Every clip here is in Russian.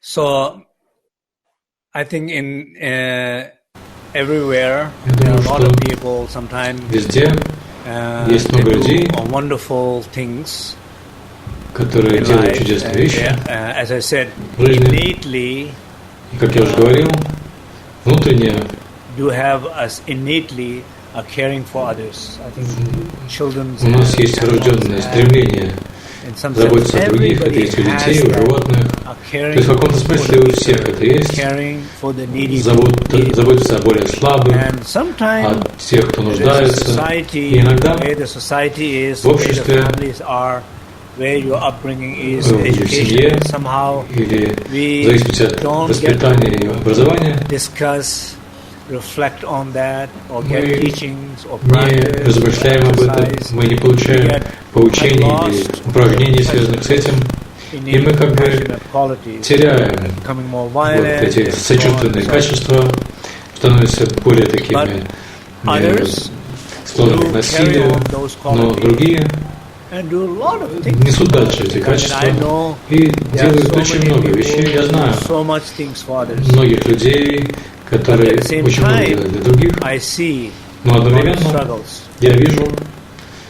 So, I think in everywhere Я there are думаю, a lot of что people sometimes везде есть they много людей, do wonderful things которые in делают life. чудесные вещи As I said, в жизни. innately, И, как я уже говорил, внутренне you have us innately caring for others. I think children. у нас есть врожденное стремление заботиться о других. Это есть у детей, у животных. То есть в каком-то смысле у всех это есть. Заботиться о более слабых, о тех, кто нуждается. И иногда в обществе, или в семье, или в зависимости от воспитания и образования, мы не размышляем об этом, мы не получаем поучений или упражнений, связанных с этим, и мы как бы теряем вот эти сочувственные качества, становимся более такими склонными к насилию, но другие несут дальше эти качества и делают очень много вещей. Я знаю многих людей, которые очень много делают для других, но одновременно я вижу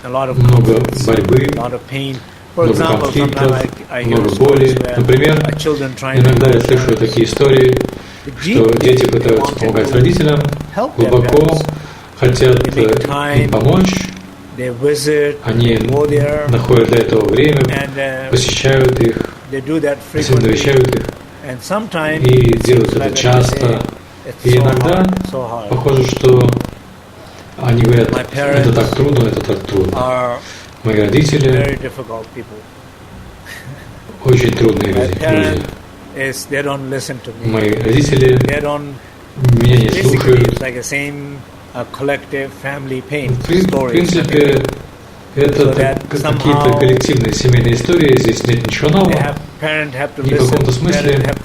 много борьбы, много конфликтов, много боли. Например, иногда я слышу такие истории, что дети пытаются помогать родителям, глубоко хотят им помочь, они находят для этого время, посещают их, навещают их и делают это часто. И иногда похоже, что они говорят, это так трудно, это так трудно. Мои родители очень трудные люди. Мои родители меня не слушают. В принципе, это какие-то коллективные семейные истории, здесь нет ничего нового. И в каком-то смысле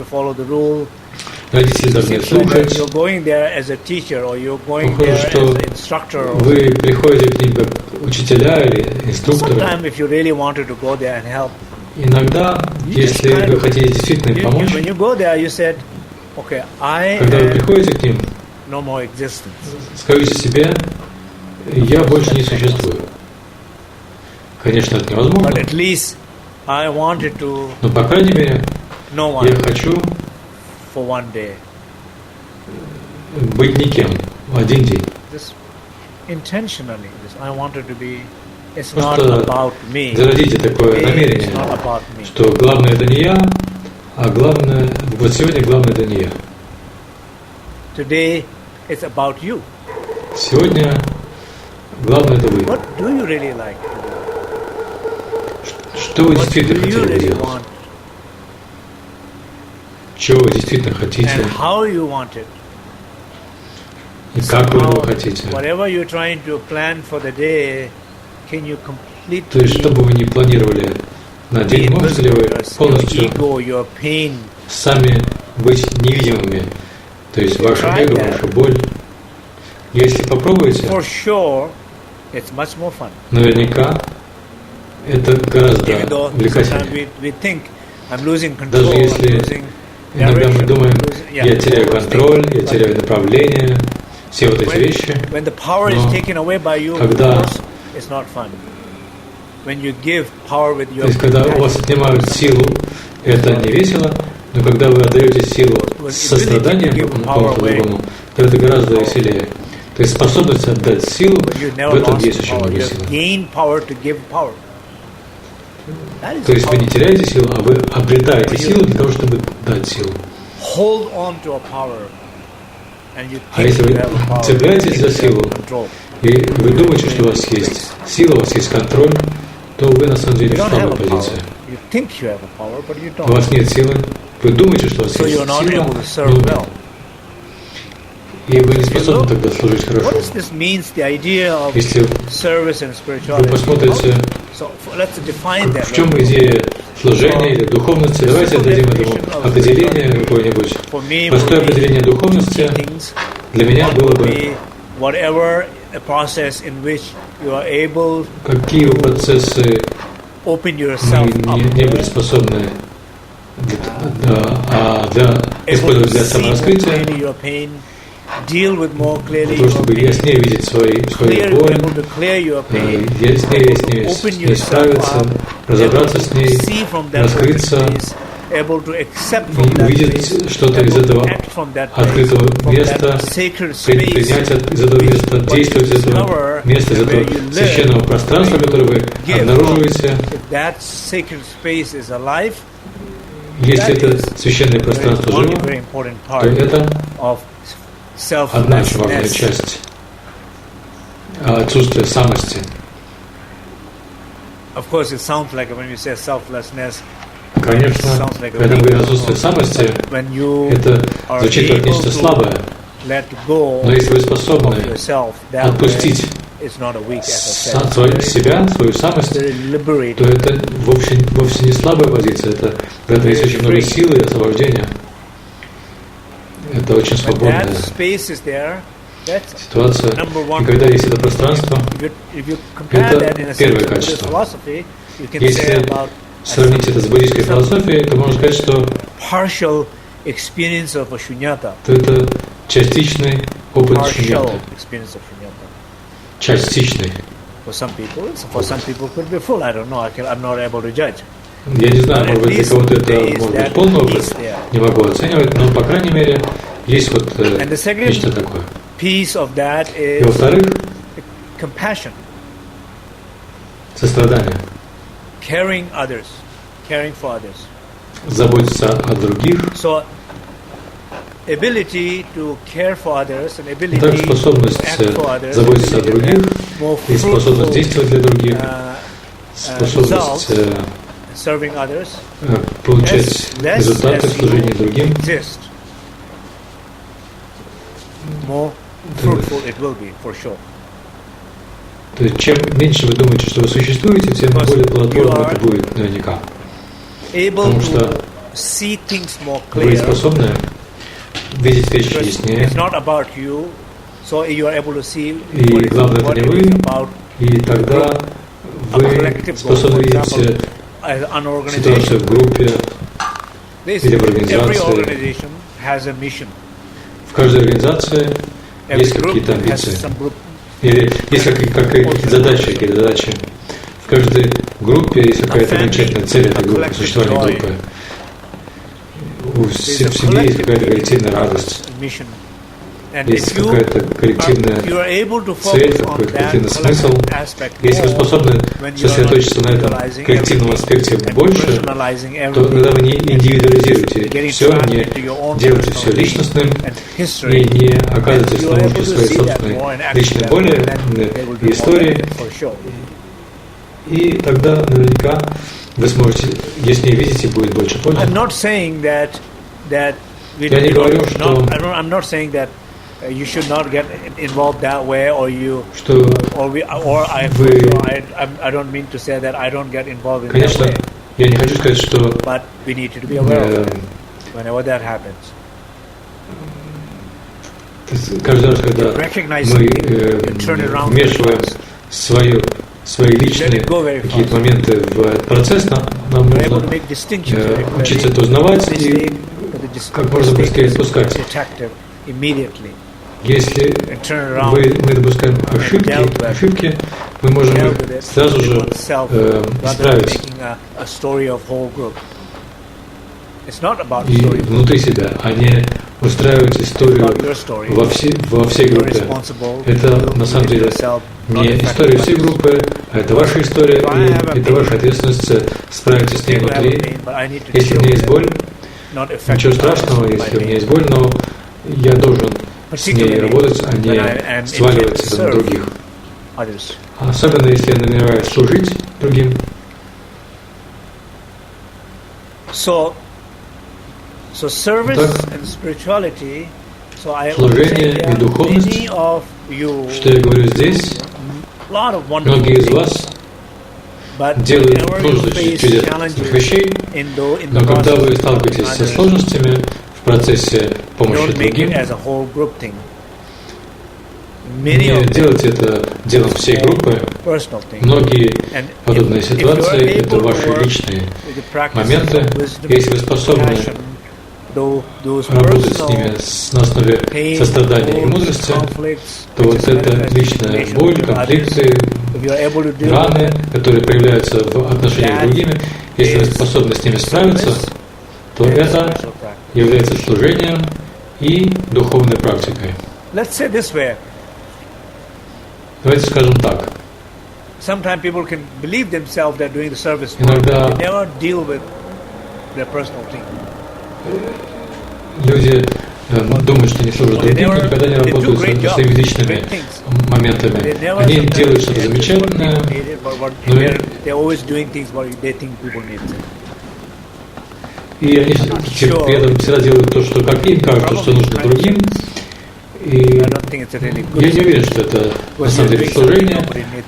родители должны слушать. Похоже, что вы приходите к ним как учителя или инструкторы. Иногда, если вы хотите действительно им помочь, когда вы приходите к ним, скажите себе, я больше не существую. Конечно, это невозможно. Но, по крайней мере, я хочу быть никем один день. Просто зародите такое намерение, что главное это не я, а главное, вот сегодня главное это не я. Сегодня главное это вы. Что вы действительно хотели делать? Чего вы действительно хотите? И как вы его хотите? То есть, что бы вы ни планировали на день, можете ли вы полностью сами быть невидимыми? То есть, ваше эго, ваша боль. Если попробуете, наверняка это гораздо увлекательнее. Даже если иногда мы думаем, я теряю контроль, я теряю направление, все вот эти вещи, но когда, то есть, когда у вас отнимают силу, это не весело, но когда вы отдаете силу с состраданием кому-то другому, то это гораздо веселее. То есть способность отдать силу, в этом есть очень много силы. То есть вы не теряете силу, а вы обретаете силу для того, чтобы дать силу. А если вы цепляетесь за силу, и вы думаете, что у вас есть сила, у вас есть контроль, то вы на самом деле в слабой позиции. У вас нет силы, вы думаете, что у вас есть сила, но и вы не способны тогда служить хорошо. Если вы посмотрите, в чем идея служения или духовности, давайте дадим этому определение какое-нибудь. Простое определение духовности для меня было бы, какие процессы мы не были способны использовать для самораскрытия, для того, чтобы яснее видеть свою боль, яснее с ней справиться, разобраться с ней, раскрыться, и увидеть что-то из этого открытого места, принять из этого места, действовать из этого места, из этого священного пространства, которое вы обнаруживаете. Если это священное пространство живо, то это одна очень важная часть отсутствия самости. Конечно, когда мы говорим отсутствие самости, это звучит как нечто слабое. Но если вы способны отпустить себя, свою самость, то это вовсе не слабая позиция. В этом есть очень много силы и освобождения. Это очень свободная ситуация. И когда есть это пространство, это первое качество. Если сравнить это с буддийской философией, то можно сказать, что то это частичный опыт шуньяты. Частичный. Я не знаю, может быть, для кого-то это может быть полный опыт, не могу оценивать, но, по крайней мере, есть вот нечто такое. И во-вторых, сострадание. Заботиться о других. Так, способность заботиться о других и способность действовать для других, способность получать результаты в служении другим, то есть, чем меньше вы думаете, что вы существуете, тем более плодотворно это будет наверняка. Потому что вы способны видеть вещи яснее. И главное, это не вы. И тогда вы способны видеть ситуацию в группе или в организации. В каждой организации есть какие-то амбиции. Или есть какие-то задачи. В каждой группе есть какая-то окончательная цель этой группы, существования группы. В семье есть какая-то коллективная радость. Есть какая-то коллективная цель, какой-то коллективный смысл. Если вы способны сосредоточиться на этом коллективном аспекте больше, то когда вы не индивидуализируете все, не делаете все личностным и не оказываетесь в ловушке своей собственной личной боли и истории, и тогда наверняка вы сможете яснее видеть и будет больше пользы. Я не говорю, что you should not get involved that way, or you, I don't mean to say that I don't get involved in Конечно, that way. Я не хочу сказать, что But we need to be aware of it whenever that happens. Каждый раз, когда мы вмешиваем свои личные какие-то моменты в этот процесс, нам нужно учиться это узнавать и как можно быстрее отпускать. Если мы допускаем ошибки, мы можем их сразу же исправить. И внутри себя, а не устраивать историю во всей группе. Это на самом деле не история всей группы, а это ваша история, и это ваша ответственность справиться с ней внутри. Если у меня есть боль, ничего страшного, если у меня есть боль, но я должен с ней работать, а не сваливать это на других. Особенно если я намереваюсь служить другим. Служение и духовность, что я говорю здесь, многие из вас делают множество чудесных вещей, но когда вы сталкиваетесь со сложностями в процессе помощи другим, не делайте это делом всей группы. Многие подобные ситуации – это ваши личные моменты. Если вы способны работать с ними на основе сострадания и мудрости, то вот эта личная боль, конфликты, раны, которые проявляются в отношениях с другими, если вы способны с ними справиться, то это является служением и духовной практикой. Давайте скажем так. Иногда люди думают, что они служат другим, но никогда не работают со своими личными моментами. Они делают что-то замечательное, но и они при этом всегда делают то, что как им кажется, что нужно другим. И я не уверен, что это на самом деле служение.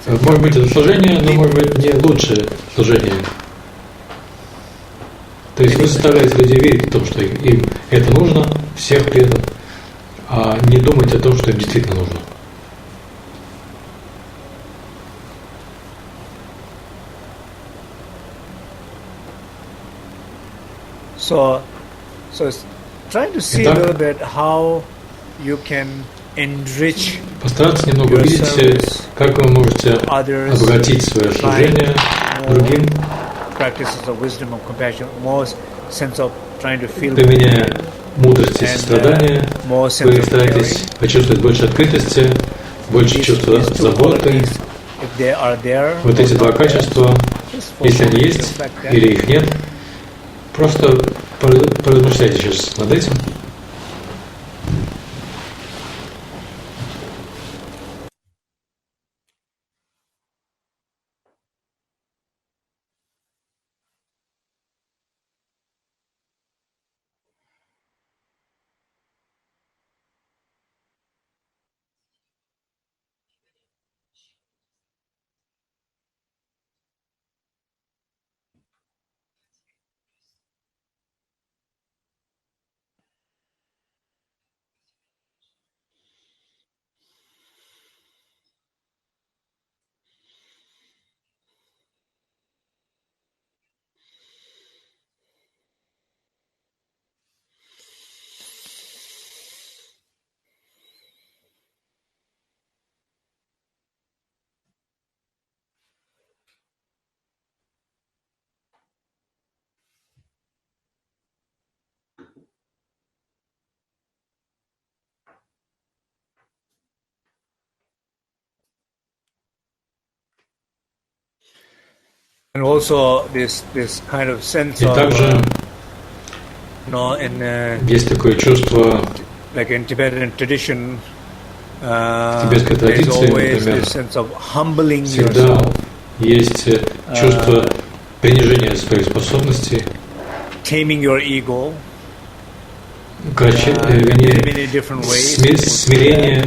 Может быть, это служение, но может быть не лучшее служение. То есть вы заставляете людей верить в том, что им это нужно, всех при этом, а не думать о том, что им действительно нужно. So trying to see a little bit how you can enrich. Постараться немного увидеть, как вы можете обогатить свое служение другим, применяя мудрость и сострадание. Вы стараетесь почувствовать больше открытости, больше чувства заботы. Вот эти два качества, если они есть или их нет, просто поразмышляйте сейчас над этим. And also this kind of sense И также есть такое чувство, like in Tibetan tradition, в тибетской традиции, например, всегда есть чувство принижения своих способностей, taming your ego, смирение,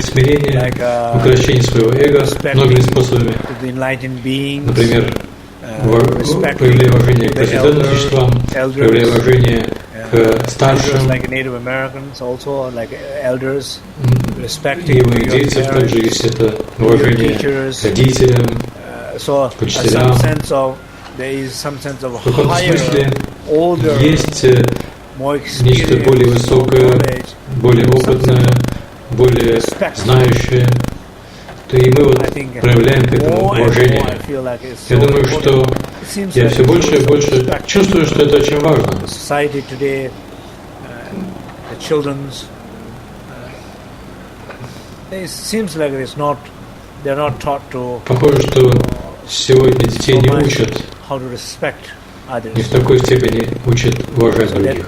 укрощение своего эго многими способами. Например, проявляя уважение к просветленным существам, проявляя уважение к старшим. И у индейцев также есть это уважение к родителям, к учителям. В каком-то смысле есть нечто более высокое, более опытное, более знающее. То и мы вот проявляем к этому уважение. Я думаю, что я все больше и больше чувствую, что это очень важно. Похоже, что сегодня детей не учат, не в такой степени учат уважать других.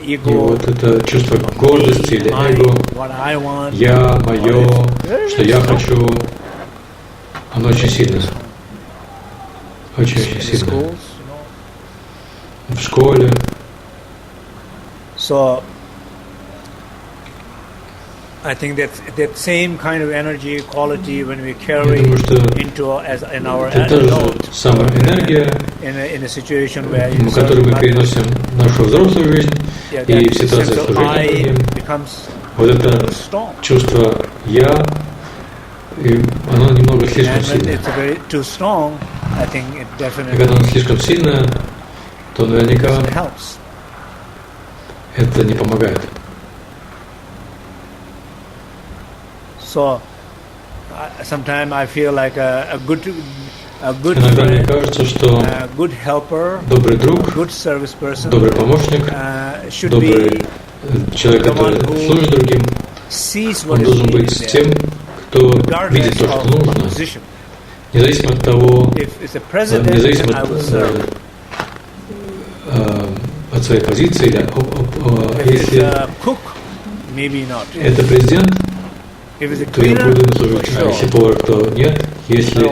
И вот это чувство гордости или эго, я, мое, что я хочу, оно очень сильное. Очень-очень сильное. В школе. I think that same kind of energy quality when we carry into as in our adult in a situation where которую мы переносим в нашу взрослую жизнь и в ситуациях служения другим. Вот это чувство я, и оно немного слишком сильное. И когда оно слишком сильное, то наверняка это не помогает. So, sometimes I feel like a good Иногда мне кажется, что good helper, добрый друг, good service person, добрый помощник, добрый человек, который служит другим, он должен быть с тем, кто видит то, что нужно, независимо от того, независимо от своей позиции, если это президент, то я буду ему служить, а если повар, то нет, если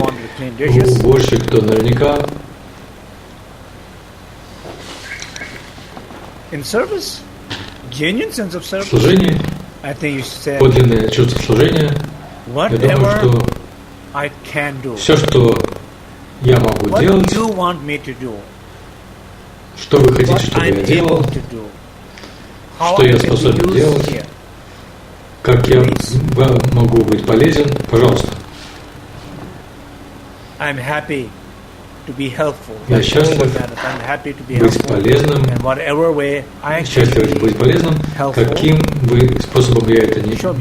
уборщик, то наверняка. Служение, подлинное чувство служения, я думаю, что все, что я могу делать, что вы хотите, чтобы я делал, что я способен делать, как я могу быть полезен, пожалуйста. Я счастлив быть полезным, счастлив быть полезным, каким бы способом я это не делал.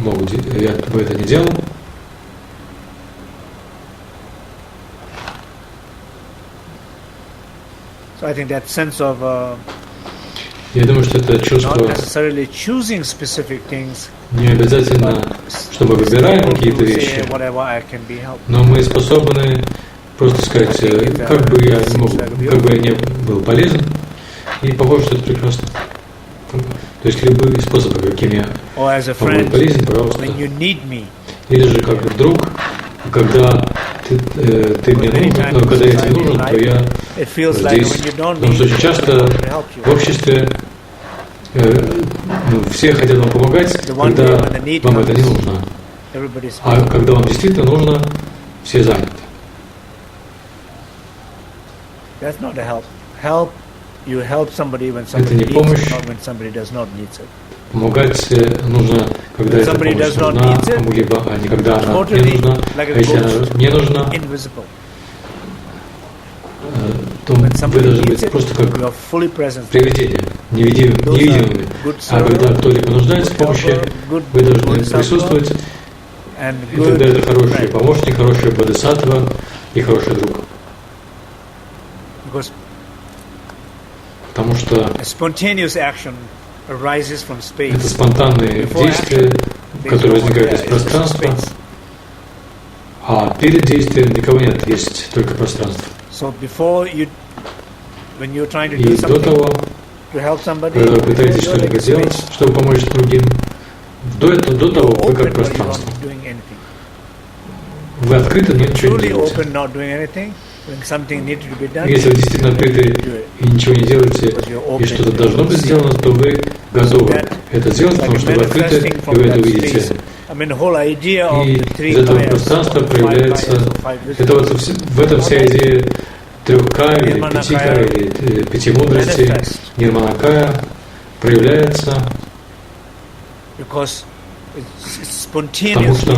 Я думаю, что это чувство не обязательно, чтобы выбираем какие-то вещи, но мы способны просто сказать, как бы я не был полезен, и похоже, что это прекрасно. То есть любые способы, каким я могу быть полезен, пожалуйста. Или же как друг, когда ты мне нужен, но когда я тебе нужен, то я здесь. Потому что очень часто в обществе все хотят вам помогать, когда вам это не нужно. А когда вам действительно нужно, все заняты. Это не помощь. Помогать нужно, когда эта помощь нужна, а не когда она не нужна. А если она не нужна, то вы должны быть просто как привидения, невидимыми. А когда кто-либо нуждается в помощи, вы должны присутствовать, и тогда это хороший помощник, хороший бодхисаттва и хороший друг. Потому что это спонтанные действия, которые возникают из пространства, а перед действием никого нет, есть только пространство. И до того, когда вы пытаетесь что-либо сделать, чтобы помочь другим, до того вы как пространство. Вы открыты, но ничего не делаете. Если вы действительно открыты и ничего не делаете, и что-то должно быть сделано, то вы готовы это сделать, потому что вы открыты, и вы это увидите. И из этого пространства проявляется, в этом вся идея 3К или 5К или 5 мудростей, нирманакая проявляется, потому что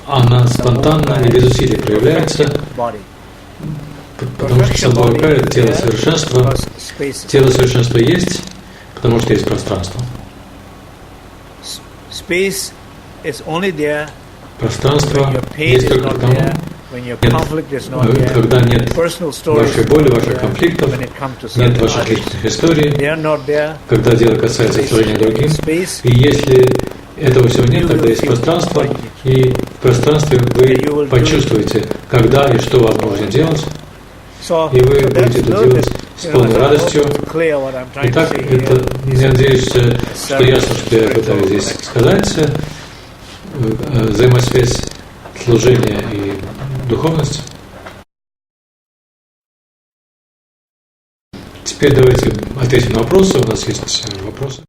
она спонтанно и без усилий проявляется, потому что самбхавака — это тело совершенства. Тело совершенства есть, потому что есть пространство. Пространство есть только потому, когда нет вашей боли, ваших конфликтов, нет ваших личных историй, когда дело касается служения другим. И если этого всего нет, тогда есть пространство, и в пространстве вы почувствуете, когда и что вам нужно делать, и вы будете это делать с полной радостью. Итак, я надеюсь, что ясно, что я пытаюсь здесь сказать. Взаимосвязь служения и духовность. Теперь давайте ответим на вопросы. У нас есть вопросы.